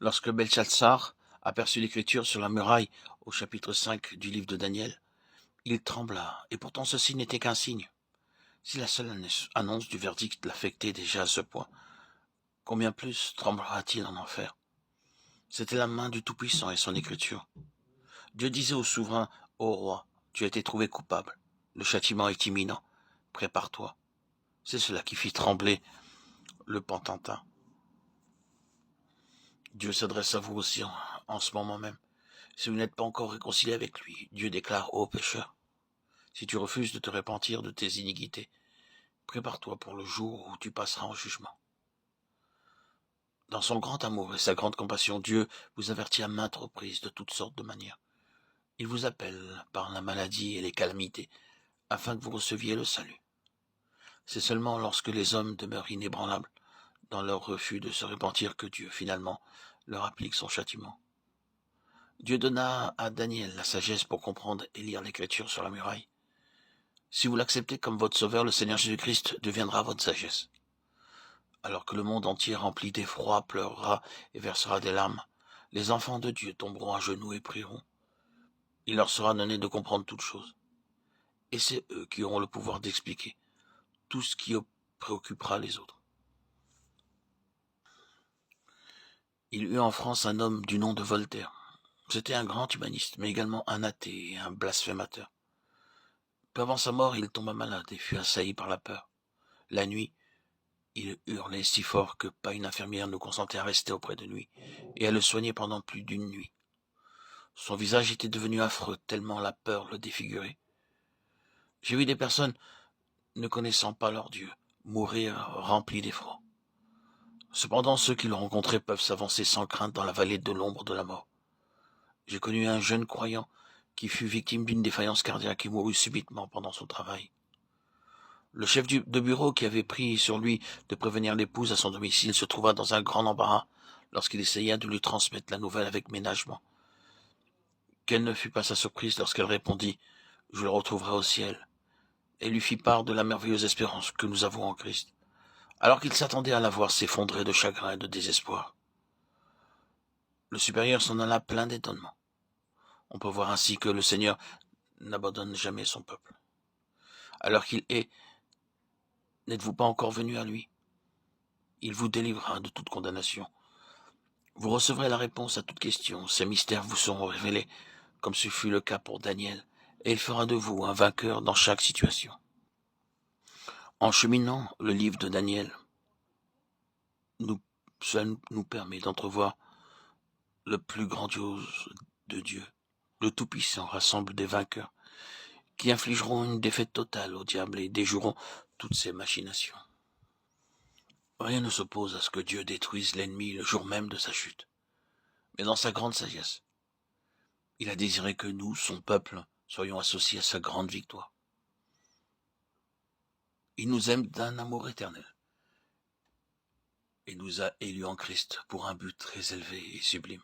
Lorsque Belchassar aperçut l'écriture sur la muraille au chapitre 5 du livre de Daniel, il trembla, et pourtant ceci n'était qu'un signe. Si la seule annonce du verdict l'affectait déjà à ce point, combien plus tremblera-t-il en enfer? C'était la main du Tout-Puissant et son écriture. Dieu disait au souverain, ô roi, tu as été trouvé coupable. Le châtiment est imminent. Prépare-toi. C'est cela qui fit trembler le Pantantin. Dieu s'adresse à vous aussi en ce moment même. Si vous n'êtes pas encore réconcilié avec lui, Dieu déclare ô pécheur. Si tu refuses de te repentir de tes iniquités, prépare-toi pour le jour où tu passeras en jugement. Dans son grand amour et sa grande compassion, Dieu vous avertit à maintes reprises de toutes sortes de manières. Il vous appelle par la maladie et les calamités, afin que vous receviez le salut. C'est seulement lorsque les hommes demeurent inébranlables dans leur refus de se repentir que Dieu, finalement, leur applique son châtiment. Dieu donna à Daniel la sagesse pour comprendre et lire l'écriture sur la muraille. Si vous l'acceptez comme votre sauveur, le Seigneur Jésus-Christ deviendra votre sagesse. Alors que le monde entier rempli d'effroi pleurera et versera des larmes, les enfants de Dieu tomberont à genoux et prieront. Il leur sera donné de comprendre toutes choses. Et c'est eux qui auront le pouvoir d'expliquer tout ce qui préoccupera les autres. Il y eut en France un homme du nom de Voltaire. C'était un grand humaniste, mais également un athée et un blasphémateur. Peu avant sa mort, il tomba malade et fut assailli par la peur. La nuit, il hurlait si fort que pas une infirmière ne consentait à rester auprès de lui et à le soigner pendant plus d'une nuit. Son visage était devenu affreux, tellement la peur le défigurait. J'ai vu des personnes, ne connaissant pas leur Dieu, mourir remplies d'effroi. Cependant, ceux qui le rencontraient peuvent s'avancer sans crainte dans la vallée de l'ombre de la mort. J'ai connu un jeune croyant qui fut victime d'une défaillance cardiaque et mourut subitement pendant son travail. Le chef de bureau qui avait pris sur lui de prévenir l'épouse à son domicile se trouva dans un grand embarras lorsqu'il essaya de lui transmettre la nouvelle avec ménagement. Quelle ne fut pas sa surprise lorsqu'elle répondit « Je le retrouverai au ciel » et lui fit part de la merveilleuse espérance que nous avons en Christ, alors qu'il s'attendait à la voir s'effondrer de chagrin et de désespoir. Le supérieur s'en alla plein d'étonnement. On peut voir ainsi que le Seigneur n'abandonne jamais son peuple. Alors qu'il est, n'êtes-vous pas encore venu à lui? Il vous délivrera de toute condamnation. Vous recevrez la réponse à toute question. Ces mystères vous seront révélés, comme ce fut le cas pour Daniel, et il fera de vous un vainqueur dans chaque situation. En cheminant le livre de Daniel, cela nous permet d'entrevoir le plus grandiose de Dieu. Le Tout-Puissant rassemble des vainqueurs qui infligeront une défaite totale au diable et déjoueront toutes ses machinations. Rien ne s'oppose à ce que Dieu détruise l'ennemi le jour même de sa chute. Mais dans sa grande sagesse, il a désiré que nous, son peuple, soyons associés à sa grande victoire. Il nous aime d'un amour éternel et nous a élus en Christ pour un but très élevé et sublime,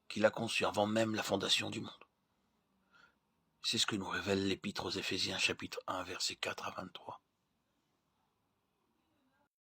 qu'il a conçu avant même la fondation du monde. C'est ce que nous révèle l'Épître aux Éphésiens chapitre 1 versets 4 à 23.